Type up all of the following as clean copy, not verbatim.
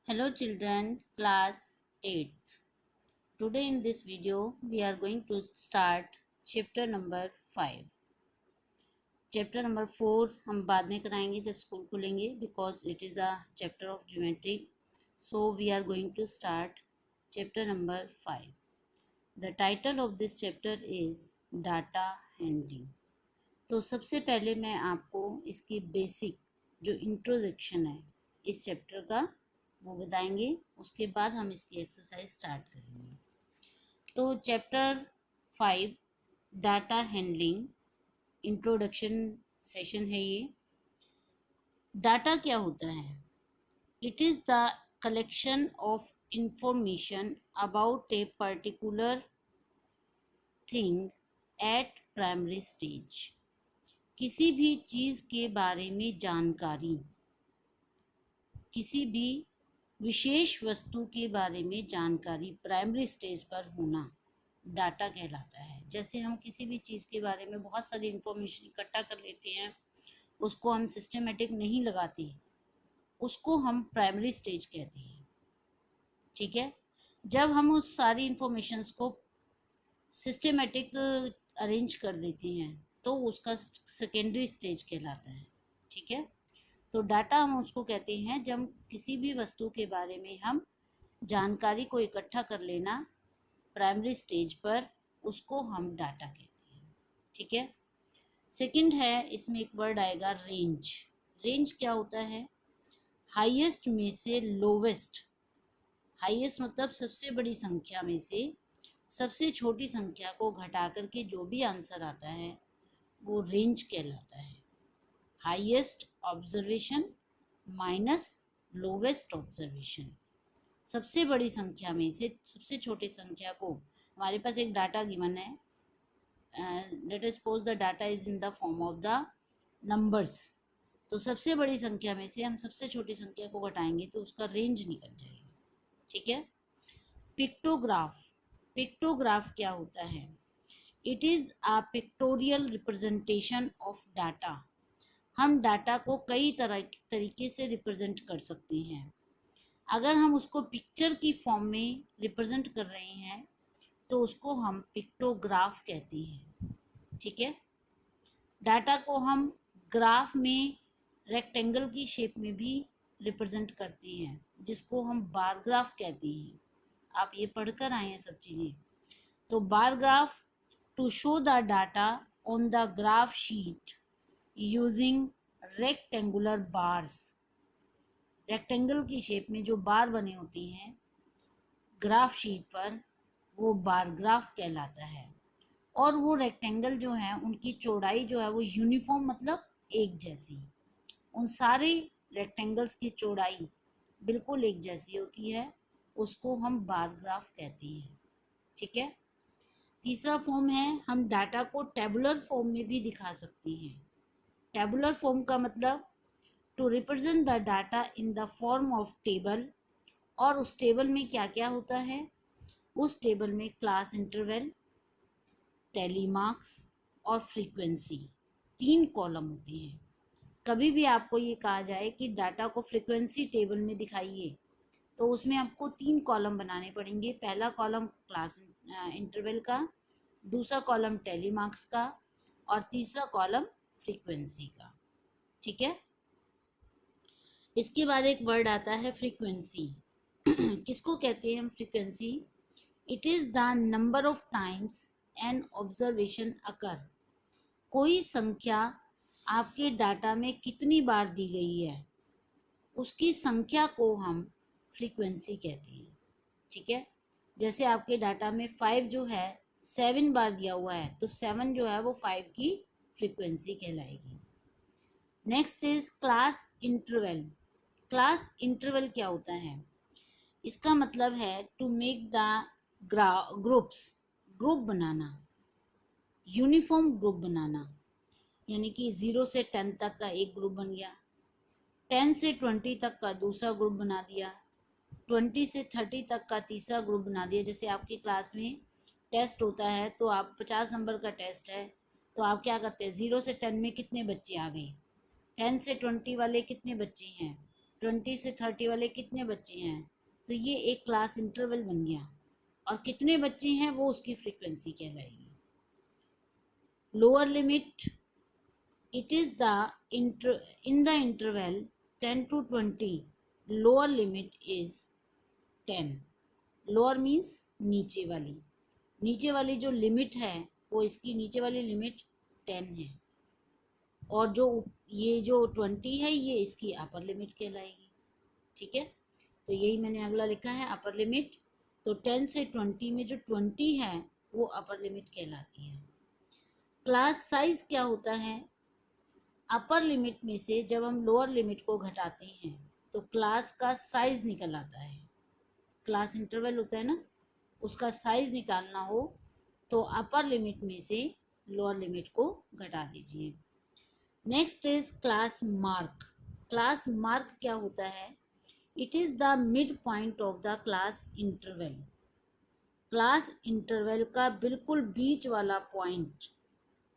Hello children, class 8th. Today in this video we are going to start chapter number 5. Chapter number 4 हम बाद में कराएंगे जब school खुलेंगे because it is a chapter of geometry. So we are going to start chapter number 5. The title of this chapter is data handling. तो सबसे पहले मैं आपको इसकी बेसिक जो इंट्रोडक्शन है इस चैप्टर का वो बताएंगे, उसके बाद हम इसकी एक्सरसाइज स्टार्ट करेंगे। तो chapter 5 data handling introduction session है ये। डाटा क्या होता है? It is the collection of information about a particular thing at primary stage. किसी भी चीज़ के बारे में जानकारी, किसी भी विशेष वस्तु के बारे में जानकारी प्राइमरी स्टेज पर होना डाटा कहलाता है। जैसे हम किसी भी चीज़ के बारे में बहुत सारी इंफॉर्मेशन इकट्ठा कर लेते हैं, उसको हम सिस्टमेटिक नहीं लगाते, उसको हम प्राइमरी स्टेज कहते हैं। ठीक है, जब हम उस सारी इंफॉर्मेशंस को सिस्टमेटिक अरेंज कर देते हैं तो उसका सेकेंडरी स्टेज कहलाता है। ठीक है, तो डाटा हम उसको कहते हैं जब किसी भी वस्तु के बारे में हम जानकारी को इकट्ठा कर लेना प्राइमरी स्टेज पर, उसको हम डाटा कहते हैं। ठीक है, सेकंड है, इसमें एक वर्ड आएगा रेंज। रेंज क्या होता है? हाईएस्ट में से लोवेस्ट, हाईएस्ट मतलब सबसे बड़ी संख्या में से सबसे छोटी संख्या को घटा करके जो भी आंसर आता है वो रेंज कहलाता है। Highest observation minus lowest observation, सबसे बड़ी संख्या में से सबसे छोटी संख्या को, हमारे पास एक डाटा गिवन है, let us suppose the data is in the form of the numbers, तो सबसे बड़ी संख्या में से हम सबसे छोटी संख्या को घटाएंगे तो उसका रेंज निकल जाएगा। ठीक है, पिक्टोग्राफ। पिक्टोग्राफ क्या होता है? It is a pictorial representation of data. हम डाटा को कई तरीके से रिप्रेजेंट कर सकते हैं। अगर हम उसको पिक्चर की फॉर्म में रिप्रेजेंट कर रहे हैं तो उसको हम पिक्टोग्राफ कहते हैं। ठीक है, डाटा को हम ग्राफ में रेक्टेंगल की शेप में भी रिप्रेजेंट करते हैं जिसको हम बार ग्राफ कहते हैं। आप ये पढ़कर आए हैं सब चीज़ें। तो bar graph to show the data on the graph sheet using rectangular bars. Rectangle की शेप में जो बार बने होते हैं ग्राफ शीट पर, वो बार ग्राफ कहलाता है। और वो रेक्टेंगल जो है उनकी चौड़ाई जो है वो यूनिफॉर्म मतलब एक जैसी, उन सारे रेक्टेंगल्स की चौड़ाई बिल्कुल एक जैसी होती है, उसको हम बार ग्राफ कहते हैं। ठीक है, तीसरा फॉर्म है, हम डाटा को टेबुलर फॉर्म में भी दिखा सकते हैं। टेबुलर फॉर्म का मतलब to represent the data in the form of table. और उस टेबल में क्या क्या होता है? उस टेबल में क्लास इंटरवल, टैली मार्क्स और फ्रीक्वेंसी, 3 कॉलम होते हैं। कभी भी आपको ये कहा जाए कि डाटा को फ्रीक्वेंसी टेबल में दिखाइए तो उसमें आपको 3 कॉलम बनाने पड़ेंगे। पहला कॉलम क्लास इंटरवल का, दूसरा कॉलम टैली मार्क्स का और तीसरा कॉलम फ्रीक्वेंसी का। ठीक है, इसके बाद एक वर्ड आता है फ्रीक्वेंसी। किसको कहते हैं हम frequency? It is the number of times an observation occur. कोई संख्या आपके डाटा में कितनी बार दी गई है, उसकी संख्या को हम फ्रीक्वेंसी कहते हैं। ठीक है, जैसे आपके डाटा में 5 जो है 7 बार दिया हुआ है तो 7 जो है वो 5 की फ्रीक्वेंसी कहलाएगी। Next is class interval. Class interval क्या होता है? इसका मतलब है to make the groups, group बनाना, यूनिफॉर्म ग्रुप बनाना। यानी कि 0 से 10 तक का एक ग्रुप बन गया, 10 से 20 तक का दूसरा ग्रुप बना दिया, 20 से 30 तक का तीसरा ग्रुप बना दिया। जैसे आपकी क्लास में टेस्ट होता है तो आप 50 नंबर का टेस्ट है तो आप क्या करते हैं, 0 से 10 में कितने बच्चे आ गए, 10 से 20 वाले कितने बच्चे हैं, 20 से 30 वाले कितने बच्चे हैं, तो ये एक क्लास इंटरवल बन गया, और कितने बच्चे हैं वो उसकी फ्रीक्वेंसी कहलाएगी। Lower limit, it is the in the interval 10 to 20, lower limit is 10। Lower means नीचे वाली जो लिमिट है वो इसकी नीचे वाली लिमिट 10 है, और जो ये जो 20 है ये इसकी अपर लिमिट कहलाएगी। ठीक है, तो यही मैंने अगला लिखा है अपर लिमिट। तो 10 से 20 में जो 20 है वो अपर लिमिट कहलाती है। क्लास साइज क्या होता है, अपर लिमिट में से जब हम लोअर लिमिट को घटाते हैं तो क्लास का साइज निकल आता है। क्लास इंटरवल होता है ना, उसका साइज निकालना हो तो अपर लिमिट में से लोअर लिमिट को घटा दीजिए। Next is class mark. Class mark क्या होता है, it is the mid point of the class interval. Class interval का बिल्कुल बीच वाला पॉइंट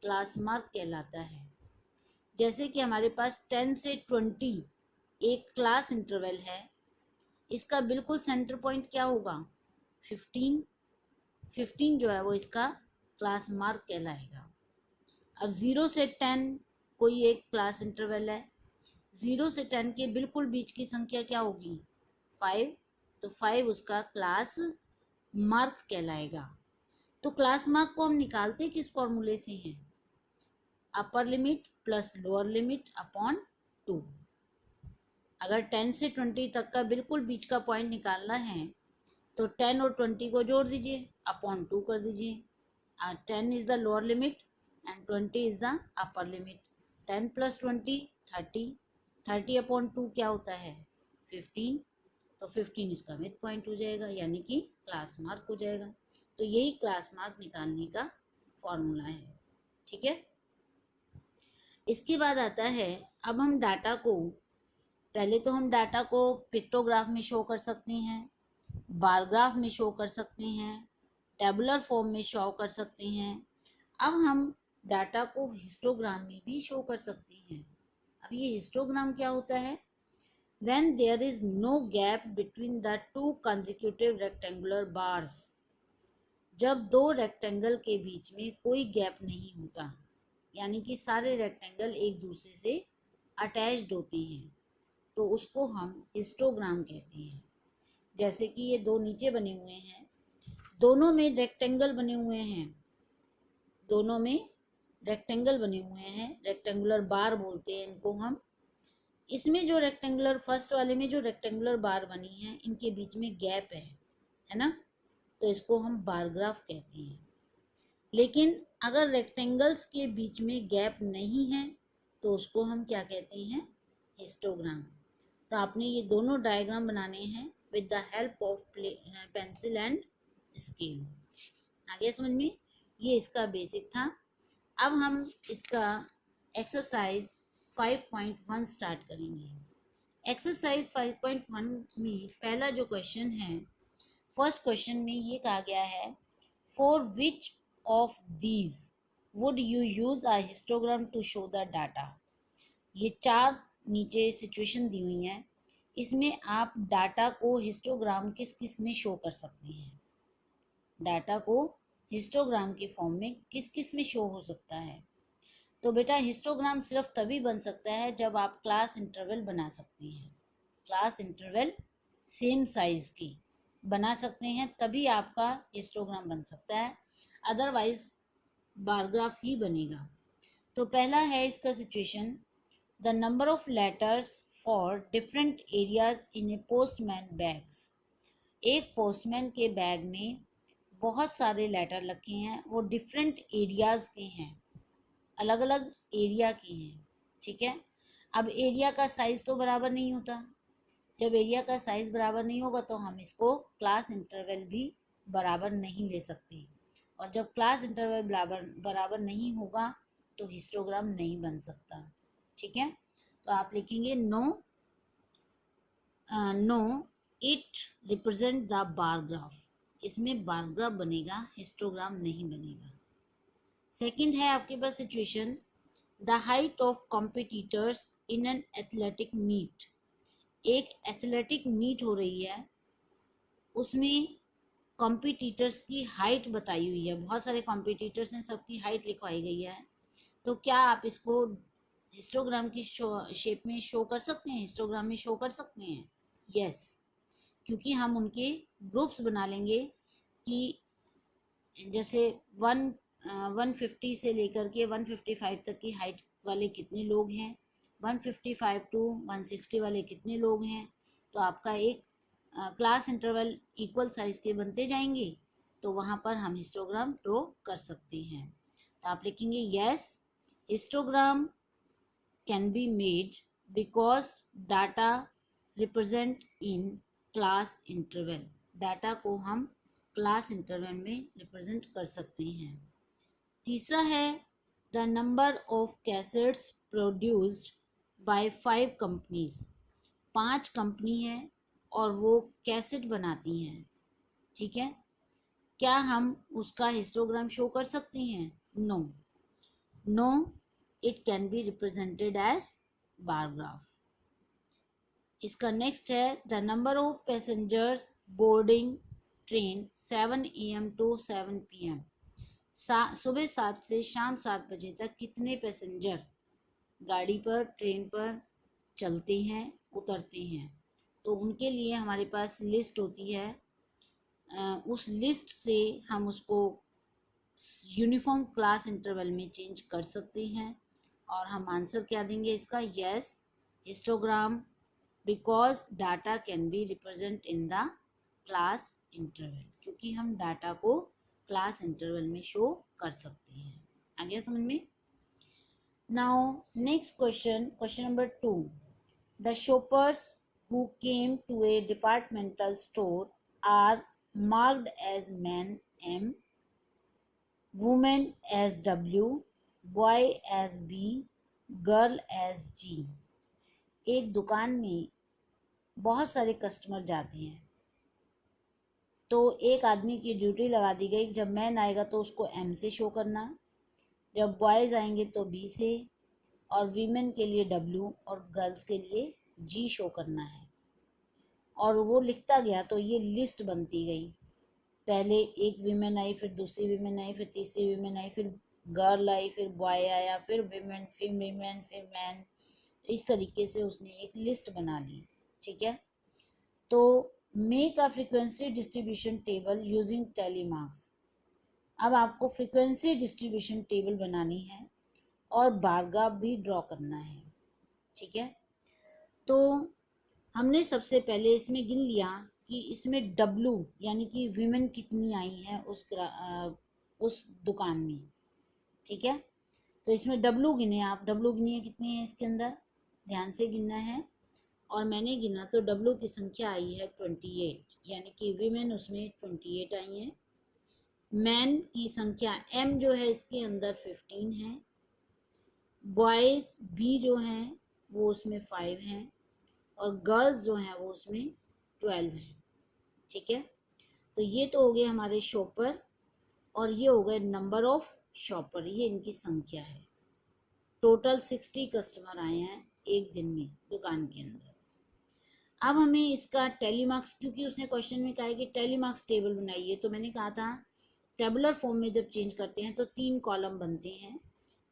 क्लास मार्क कहलाता है। जैसे कि हमारे पास 10 से 20 एक क्लास इंटरवल है, इसका बिल्कुल सेंटर पॉइंट क्या होगा, 15 जो है वो इसका क्लास मार्क कहलाएगा। अब 0 से 10 कोई एक क्लास इंटरवल है, 0 से 10 के बिल्कुल बीच की संख्या क्या होगी, 5, तो 5 उसका क्लास मार्क कहलाएगा। तो क्लास मार्क को हम निकालते किस फॉर्मूले से हैं, upper limit plus lower limit upon 2। अगर 10 से 20 तक का बिल्कुल बीच का पॉइंट निकालना है तो 10 और 20 को जोड़ दीजिए, अपॉन 2 कर दीजिए। 10 is the lower limit and 20 is the upper limit. 10 plus 20 30, 30 upon 2 क्या होता है 15, तो 15 इसका मिड पॉइंट हो जाएगा, यानी कि क्लास मार्क हो जाएगा। तो यही क्लास मार्क निकालने का फॉर्मूला है। ठीक है, इसके बाद आता है, अब हम डाटा को, पहले तो हम डाटा को पिक्टोग्राफ में शो कर सकते हैं, बार ग्राफ में शो कर सकते हैं, टेबुलर फॉर्म में शो कर सकते हैं। अब हम डाटा को हिस्टोग्राम में भी शो कर सकते हैं। अब ये हिस्टोग्राम क्या होता है, when there is no gap between the two consecutive rectangular bars, जब दो रेक्टेंगल के बीच में कोई गैप नहीं होता, यानी कि सारे रेक्टेंगल एक दूसरे से अटैच्ड होते हैं, तो उसको हम हिस्टोग्राम कहते हैं। जैसे कि ये दो नीचे बने हुए हैं, दोनों में रेक्टेंगल बने हुए हैं, दोनों में रेक्टेंगल बने हुए हैं, रेक्टेंगुलर बार बोलते हैं इनको हम। इसमें जो रेक्टेंगुलर फर्स्ट वाले में जो रेक्टेंगुलर बार बनी है, इनके बीच में गैप है ना, तो इसको हम बार ग्राफ कहते हैं। लेकिन अगर रेक्टेंगल्स के बीच में गैप नहीं है तो उसको हम क्या कहते हैं, हिस्टोग्राम। तो आपने ये दोनों डायग्राम बनाने हैं with the help of pencil and scale. आगे समझ में, ये इसका बेसिक था। अब हम इसका एक्सरसाइज 5.1 स्टार्ट करेंगे। एक्सरसाइज 5.1 में पहला जो क्वेश्चन है, फर्स्ट क्वेश्चन में ये कहा गया है, for which of these would you use a histogram to show the data. ये 4 नीचे सिचुएशन दी हुई हैं, इसमें आप डाटा को हिस्टोग्राम किस किस में शो कर सकते हैं, डाटा को हिस्टोग्राम के फॉर्म में किस किस में शो हो सकता है। तो बेटा हिस्टोग्राम सिर्फ तभी बन सकता है जब आप क्लास इंटरवल बना सकते हैं, क्लास इंटरवल सेम साइज की बना सकते हैं, तभी आपका हिस्टोग्राम बन सकता है, अदरवाइज बारग्राफ ही बनेगा। तो पहला है इसका situation, the number of letters for different areas in A postman bags. एक पोस्टमैन के बैग में बहुत सारे लेटर रखे हैं, वो डिफरेंट एरियाज के हैं, अलग अलग एरिया के हैं। ठीक है, अब एरिया का साइज तो बराबर नहीं होता, जब एरिया का साइज बराबर नहीं होगा तो हम इसको क्लास इंटरवल भी बराबर नहीं ले सकते, और जब क्लास इंटरवल बराबर नहीं होगा तो हिस्टोग्राम नहीं बन सकता। ठीक है, तो आप लिखेंगे no it represent the bar graph, इसमें बार ग्राफ बनेगा, हिस्टोग्राम नहीं बनेगा। सेकंड है आपके पास situation, the height of competitors in an athletic meet. एक एथलेटिक मीट हो रही है, उसमें कॉम्पिटिटर्स की हाइट बताई हुई है, बहुत सारे कॉम्पिटिटर्स हैं, सबकी हाइट लिखवाई गई है। तो क्या आप इसको हिस्टोग्राम की शेप में शो कर सकते हैं, हिस्टोग्राम में शो कर सकते हैं? यस, क्योंकि हम उनके ग्रुप्स बना लेंगे कि जैसे 150 से लेकर के 155 तक की हाइट वाले कितने लोग हैं, 155 टू 160 वाले कितने लोग हैं। तो आपका एक क्लास इंटरवल इक्वल साइज के बनते जाएंगे, तो वहाँ पर हम हिस्टोग्राम ड्रॉ कर सकते हैं। तो आप लिखेंगे yes, histogram can be made because data represent in class interval। Data को हम क्लास इंटरवल में रिप्रेजेंट कर सकते हैं। तीसरा है the number of cassettes produced by 5 companies. 5 company है और वो कैसेट बनाती हैं, ठीक है। क्या हम उसका हिस्टोग्राम शो कर सकते हैं? No, no, it can be represented as bar graph। इसका नेक्स्ट है the number of passengers boarding train 7 AM to 7 PM। सुबह 7 से शाम 7 बजे तक कितने पैसेंजर गाड़ी पर, ट्रेन पर चलते हैं, उतरते हैं। तो उनके लिए हमारे पास लिस्ट होती है, उस लिस्ट से हम उसको यूनिफॉर्म क्लास इंटरवल में चेंज कर सकते हैं। और हम आंसर क्या देंगे इसका? Yes, histogram because data can be represent in the class interval, क्योंकि हम डाटा को क्लास इंटरवल में शो कर सकते हैं। आ गया समझ में? Now next question, question number 2। The shoppers who came to a departmental store are marked as man M, woman as W, boy as B, girl as G। एक दुकान में बहुत सारे कस्टमर जाते हैं, तो एक आदमी की ड्यूटी लगा दी गई, जब मैन आएगा तो उसको M से शो करना, जब बॉयज़ आएंगे तो B से, और वीमेन के लिए W और गर्ल्स के लिए G शो करना है। और वो लिखता गया तो ये लिस्ट बनती गई, पहले एक वीमेन आई, फिर दूसरी वीमेन आई, फिर तीसरी वीमेन आई, फिर गर्ल आई, फिर बॉय आया, फिर वीमेन, फिर वीमेन, फिर मैन। इस तरीके से उसने एक लिस्ट बना ली, ठीक है। तो make a frequency distribution table using tally marks. अब आपको फ्रीक्वेंसी डिस्ट्रीब्यूशन टेबल बनानी है और बार ग्राफ भी ड्रॉ करना है, ठीक है। तो हमने सबसे पहले इसमें गिन लिया कि इसमें W यानी कि वीमेन कितनी आई हैं उस दुकान में, ठीक है। तो इसमें W गिने, आप W गिनिए कितनी है इसके अंदर, ध्यान से गिनना है। और मैंने गिना तो W की संख्या आई है 28, यानी कि वीमेन उसमें 28 आई हैं। मैन की संख्या M जो है इसके अंदर 15 है, बॉयज़ B जो हैं वो उसमें 5 हैं, और गर्ल्स जो हैं वो उसमें 12 हैं, ठीक है। तो ये तो हो गए हमारे शॉपर, और ये हो गए नंबर ऑफ शॉपर, ये इनकी संख्या है। टोटल 60 कस्टमर आए हैं एक दिन में दुकान के अंदर। अब हमें इसका टेलीमार्क्स, क्योंकि उसने क्वेश्चन में कहा है कि टेलीमार्क्स टेबल बनाइए, तो मैंने कहा था टेबुलर फॉर्म में जब चेंज करते हैं तो 3 कॉलम बनते हैं।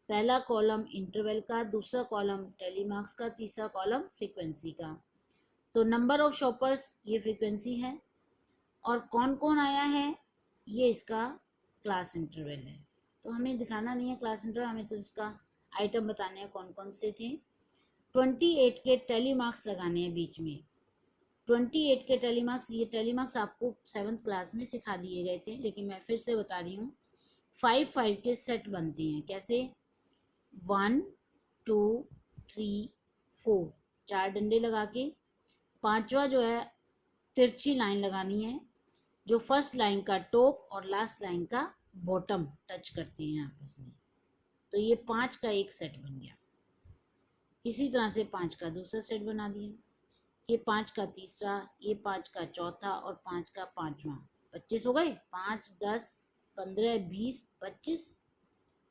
पहला कॉलम इंटरवल का, दूसरा कॉलम टेलीमार्क्स का, तीसरा कॉलम फ्रीक्वेंसी का। तो नंबर ऑफ शॉपर्स ये फ्रीक्वेंसी है, और कौन कौन आया है ये इसका क्लास इंटरवल है। तो हमें दिखाना नहीं है क्लास इंटरवल, हमें तो इसका आइटम बताने हैं कौन कौन से थे। 28 के टेलीमार्क्स लगाने हैं बीच में। 28 के टेलीमार्क्स, ये टेलीमार्क्स आपको 7th क्लास में सिखा दिए गए थे, लेकिन मैं फिर से बता रही हूँ। 5 के सेट बनते हैं, कैसे? 1 2 3 4, 4 डंडे लगा के, पांचवा जो है तिरछी लाइन लगानी है, जो फर्स्ट लाइन का टॉप और लास्ट लाइन का बॉटम टच करती हैं आपस में। तो ये 5 का एक सेट बन गया। इसी तरह से 5 का दूसरा सेट बना दिया, ये 5 का तीसरा, ये 5 का चौथा, और 5 का पांचवा। 25 हो गए, 5 10 15 20 25,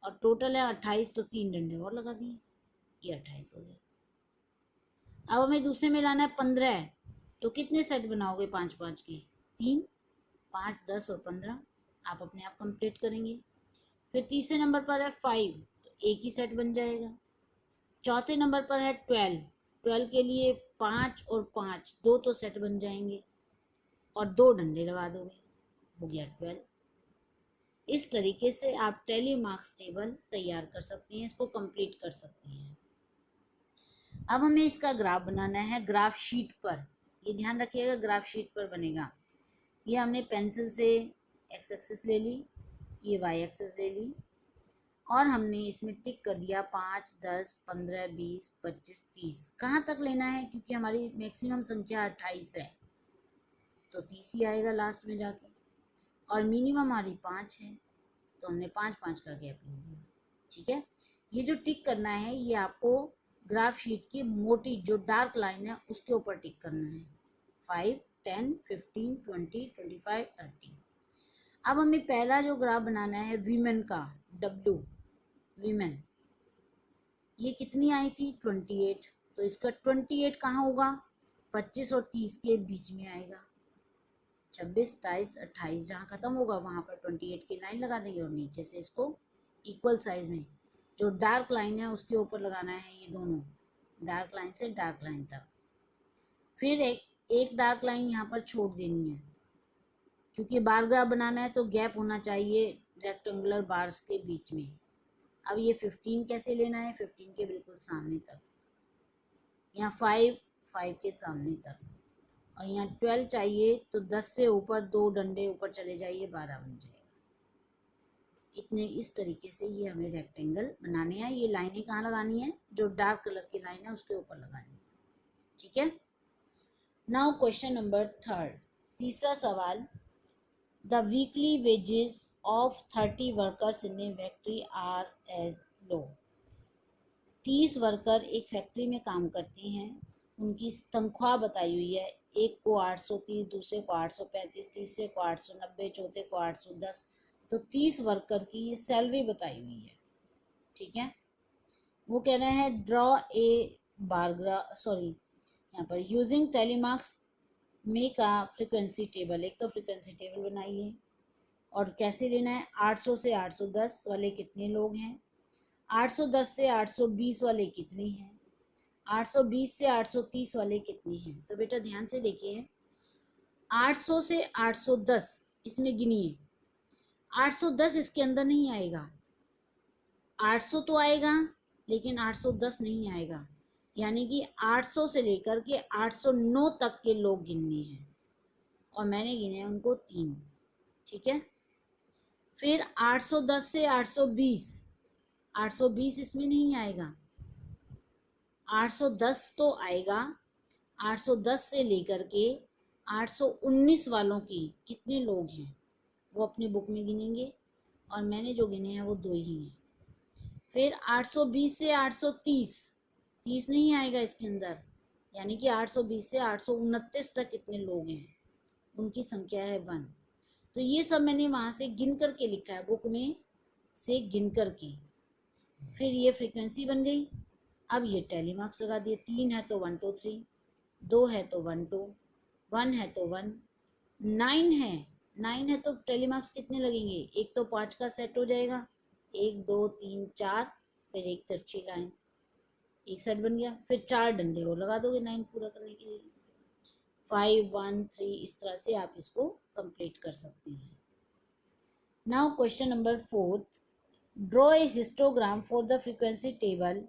और टोटल है 28, तो 3 डंडे और लगा दिए, ये 28 हो गए। अब हमें दूसरे में लाना है 15 है, तो कितने सेट बनाओगे 5 5 के? 3, 5, 10 और 15, आप अपने आप कंप्लीट करेंगे। फिर तीसरे नंबर पर है 5, तो एक ही सेट बन जाएगा। चौथे नंबर पर है 12, 12 के लिए 5 और 5, दो तो सेट बन जाएंगे और दो डंडे लगा दोगे, हो गया 12। इस तरीके से आप टैली मार्क्स टेबल तैयार कर सकते हैं, इसको कंप्लीट कर सकते हैं। अब हमें इसका ग्राफ बनाना है ग्राफ शीट पर। ये ध्यान रखिएगा, ग्राफ शीट पर बनेगा। ये हमने पेंसिल से एक्स एक्सिस ले ली, ये वाई एक्सिस ले ली, और हमने इसमें टिक कर दिया 5, 10, 15, 20, 25, 30। कहाँ तक लेना है? क्योंकि हमारी मैक्सिमम संख्या 28 है, तो 30 ही आएगा लास्ट में जाके, और मिनिमम हमारी 5 है, तो हमने 5 5 का गैप ले लिया। ठीक है, ये जो टिक करना है ये आपको ग्राफ शीट की मोटी जो डार्क लाइन है उसके ऊपर टिक करना है। 5, 10, 15, 20, 25, 30। अब हमें पहला जो ग्राफ बनाना है वीमेन का, W वीमेन, ये कितनी आई थी? 28, तो इसका 28 कहाँ होगा? 25 और 30 के बीच में आएगा। 26, 27, 28 जहाँ खत्म होगा वहाँ पर 28 की लाइन लगा देंगे, और नीचे से इसको इक्वल साइज में जो डार्क लाइन है उसके ऊपर लगाना है, ये दोनों डार्क लाइन से डार्क लाइन तक। फिर एक डार्क लाइन यहाँ पर छोड़ देनी है, क्योंकि बार ग्राफ बनाना है तो गैप होना चाहिए रेक्टेंगुलर बार्स के बीच में। अब ये 15 कैसे लेना है? 15 के बिल्कुल सामने तक, यहाँ 5, 5 के सामने तक, और यहाँ 12 चाहिए तो 10 से ऊपर दो डंडे ऊपर चले जाइए, 12 बन जाएगा। इतने इस तरीके से ये हमें रेक्टेंगल बनाने हैं। ये लाइनें कहाँ लगानी है? जो डार्क कलर की लाइन है उसके ऊपर लगानी है। ठीक है, नाउ क्वेश्चन नंबर 3, तीसरा सवाल। The weekly wages of 30 workers in a factory are as low. 30 worker एक फैक्ट्री में काम करते हैं, उनकी तनख्वाह बताई हुई है। एक को 830, दूसरे को 835, तीसरे को 890, चौथे को 810, तो 30 वर्कर की ये सैलरी बताई हुई है। ठीक है, वो कह रहे हैं ड्रॉ ए यहाँ पर using telemarks make a frequency table. एक तो फ्रीक्वेंसी टेबल बनाइए, और कैसे लेना है? 800 से 810 वाले कितने लोग हैं, 810 से 820 वाले कितने हैं, 820 से 830 वाले कितने हैं। तो बेटा ध्यान से देखिए, 800 से 810 इसमें गिनिए, 810 इसके अंदर नहीं आएगा, 800 तो आएगा लेकिन 810 नहीं आएगा, यानी कि 800 से लेकर के 809 तक के लोग गिनने हैं, और मैंने गिने हैं उनको 3। ठीक है, फिर 810 से 820, 820 इसमें नहीं आएगा, 810 तो आएगा। 810 से लेकर के 819 वालों की कितने लोग हैं वो अपनी बुक में गिनेंगे, और मैंने जो गिने हैं वो 2 ही हैं। फिर 820 से 830, 30 नहीं आएगा इसके अंदर, यानी कि 820 से 829 तक कितने लोग हैं, उनकी संख्या है 1। तो ये सब मैंने वहाँ से गिन करके लिखा है, बुक में से गिन करके। फिर ये फ्रीक्वेंसी बन गई। अब ये टैली मार्क्स लगा दिए, 3 है तो 1 2 3, 2 है तो 1 2, 1 है तो 1, 9 है, 9 है तो टैली मार्क्स कितने लगेंगे? एक तो 5 का सेट हो जाएगा, 1 2 3 4, फिर एक तिरछी लाइन, एक सेट बन गया। फिर 4 डंडे और लगा दोगे 9 पूरा करने के लिए, 5 1 3, इस तरह से आप इसको कंप्लीट कर सकते हैं। Now question number 4, draw a histogram for the frequency table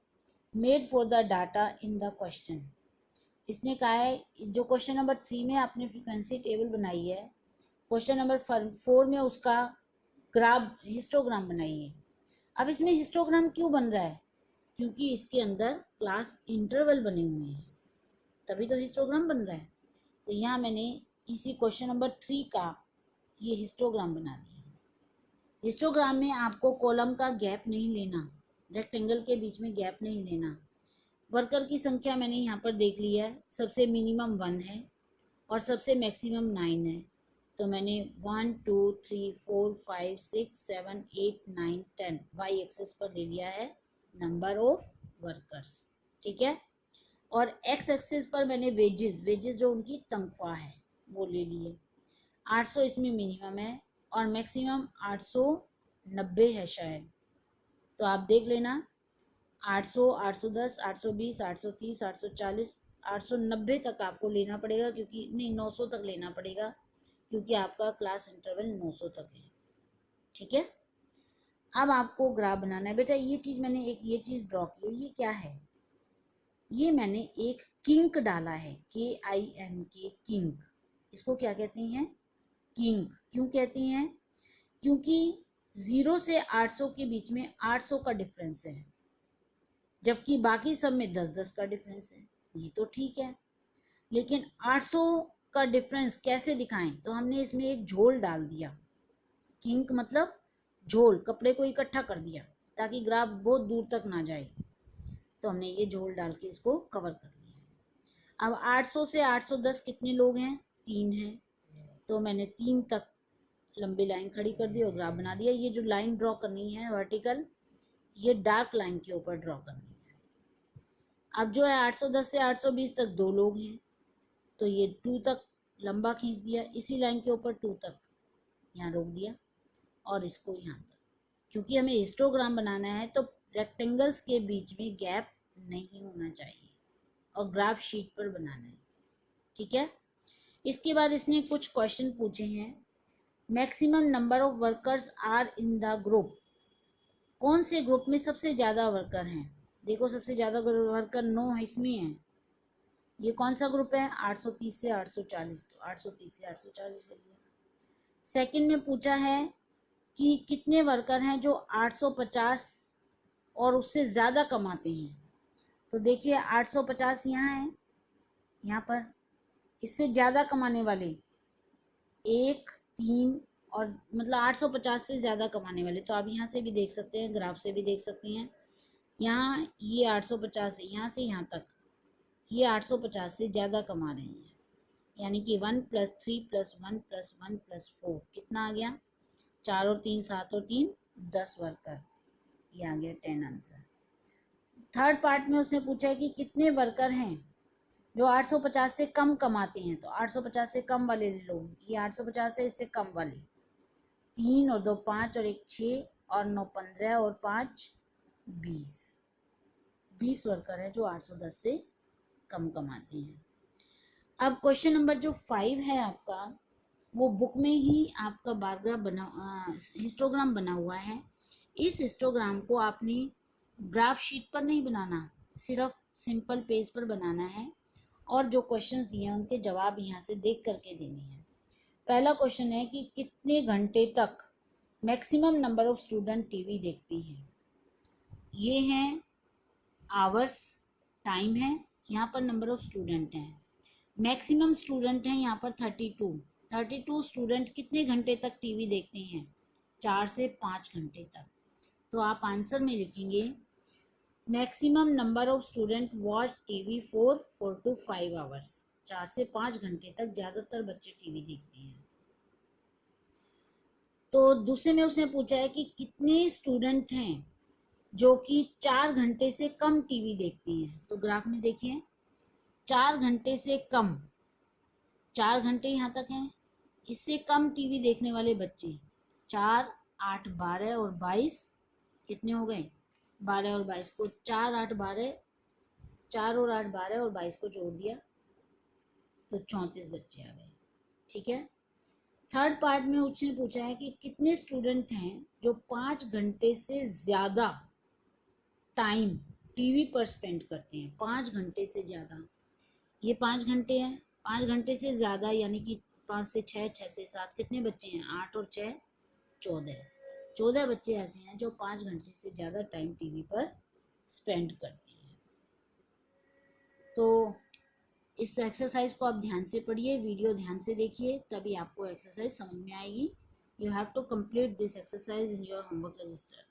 made for the data in the question. इसने कहा है जो क्वेश्चन नंबर 3 में आपने फ्रीक्वेंसी टेबल बनाई है, क्वेश्चन नंबर 4 में उसका ग्राफ हिस्टोग्राम बनाइए। अब इसमें हिस्टोग्राम क्यों बन रहा है? क्योंकि इसके अंदर क्लास इंटरवल बने हुए हैं, तभी तो हिस्टोग्राम बन रहा है। तो यहाँ मैंने इसी क्वेश्चन नंबर 3 का ये हिस्टोग्राम बना दिया। हिस्टोग्राम में आपको कॉलम का गैप नहीं लेना, रेक्टेंगल के बीच में गैप नहीं लेना। वर्कर की संख्या मैंने यहाँ पर देख ली है, सबसे मिनिमम 1 है और सबसे मैक्सिमम 9 है, तो मैंने 1 2 3 4 5 6 7 8 9 10 वाई एक्सिस पर ले लिया है नंबर ऑफ वर्कर्स। ठीक है, और एक्स एक्सिस पर मैंने वेजेस जो उनकी तनख्वाह है वो ले लिए। 800 इसमें मिनिमम है और मैक्सिमम 890 है शायद, तो आप देख लेना 800, 810, 820, 830, 840, 890 तक आपको लेना पड़ेगा, क्योंकि नहीं 900 तक लेना पड़ेगा, क्योंकि आपका क्लास इंटरवल 900 तक है। ठीक है, अब आपको ग्राफ बनाना है बेटा। ये चीज़ मैंने एक ये चीज़ ड्रॉ की है, ये क्या है? ये मैंने एक किंक डाला है, KINK, किंक। इसको क्या कहते हैं? किंक। क्यों कहते हैं? क्योंकि 0 से 800 के बीच में 800 का डिफरेंस है, जबकि बाकी सब में 10-10 का डिफरेंस है। ये तो ठीक है, लेकिन 800 का डिफरेंस कैसे दिखाएं? तो हमने इसमें एक झोल डाल दिया। किंक मतलब झोल, कपड़े को इकट्ठा कर दिया ताकि ग्राफ बहुत दूर तक ना जाए, तो हमने ये झोल डाल के इसको कवर कर लिया। अब 800 से 810 कितने लोग हैं? 3 हैं, तो मैंने 3 तक लंबी लाइन खड़ी कर दी और ग्राफ बना दिया। ये जो लाइन ड्रॉ करनी है वर्टिकल, ये डार्क लाइन के ऊपर ड्रॉ करनी है। अब जो है 810 से 820 तक 2 लोग हैं, तो ये 2 तक लंबा खींच दिया, इसी लाइन के ऊपर 2 तक यहाँ रोक दिया और इसको यहाँ तक। क्योंकि हमें हिस्टोग्राम बनाना है तो रेक्टेंगल्स के बीच में गैप नहीं होना चाहिए और ग्राफ शीट पर बनाना है। ठीक है, इसके बाद इसने कुछ क्वेश्चन पूछे हैं। Maximum number of workers are in the group. कौन से ग्रुप में सबसे ज़्यादा वर्कर हैं? देखो सबसे ज़्यादा वर्कर 9 इसमें है। ये कौन सा ग्रुप है? 830 से 840, तो 830 से 840 ले लिया। सेकंड में पूछा है कि कितने वर्कर हैं जो 850 और उससे ज़्यादा कमाते हैं। तो देखिए 850 यहाँ है, यहाँ पर इससे ज़्यादा कमाने वाले 1, 3 और मतलब 850 से ज़्यादा कमाने वाले, तो आप यहाँ से भी देख सकते हैं, ग्राफ से भी देख सकते हैं। यहाँ ये 850 है, यहाँ से यहाँ तक ये 850 से ज़्यादा कमा रहे हैं, यानी कि 1 + 3 + 1 + 1 + 4 कितना आ गया? 4 और 3 7 और 3 10 वर्कर, ये आ गया 10 आंसर। थर्ड पार्ट में उसने पूछा है कि कितने वर्कर हैं जो 850 से कम कमाते हैं, तो 850 से कम वाले ले लो, ये 850 है, इससे कम वाले 3 और 2 5 और 1 6 और 9 15 और 5 20 वर्कर है जो 810 से कम कमाते हैं। अब क्वेश्चन नंबर जो 5 है आपका, वो बुक में ही आपका बार ग्राफ बना हिस्टोग्राम बना हुआ है। इस हिस्टोग्राम को आपने ग्राफ शीट पर नहीं बनाना, सिर्फ सिंपल पेज पर बनाना है और जो क्वेश्चन दिए हैं उनके जवाब यहाँ से देख करके देने हैं। पहला क्वेश्चन है कि कितने घंटे तक maximum number of student TV देखते हैं। ये हैं आवर्स, टाइम है, यहाँ पर नंबर ऑफ स्टूडेंट हैं, मैक्सिमम स्टूडेंट हैं यहाँ पर 32 स्टूडेंट कितने घंटे तक टीवी देखते हैं? 4 से 5 घंटे तक। तो आप आंसर में लिखेंगे maximum number of student watch TV for 4 to 5 hours. 4 से 5 घंटे तक ज़्यादातर बच्चे टीवी देखते हैं। तो दूसरे में उसने पूछा है कि कितने स्टूडेंट हैं जो कि 4 घंटे से कम टीवी देखते हैं। तो ग्राफ में देखिए 4 घंटे से कम, 4 घंटे यहाँ तक हैं, इससे कम टीवी देखने वाले बच्चे 4 8 12 और 22 कितने हो गए? 12 और 22 को 4 8 12, 4 और 8 12 और 22 को जोड़ दिया तो 34 बच्चे आ गए। ठीक है, थर्ड पार्ट में उसने पूछा है कि कितने स्टूडेंट हैं जो 5 घंटे से ज़्यादा टाइम टीवी पर स्पेंड करते हैं। 5 घंटे से ज़्यादा, ये 5 घंटे हैं, 5 घंटे से ज़्यादा यानी कि 5 से 6, 6 से 7 कितने बच्चे हैं? 8 और 6 14 बच्चे ऐसे हैं जो 5 घंटे से ज़्यादा टाइम टीवी पर स्पेंड करते हैं। तो इस एक्सरसाइज को आप ध्यान से पढ़िए, वीडियो ध्यान से देखिए, तभी आपको एक्सरसाइज समझ में आएगी। You have to complete this exercise in your homework register.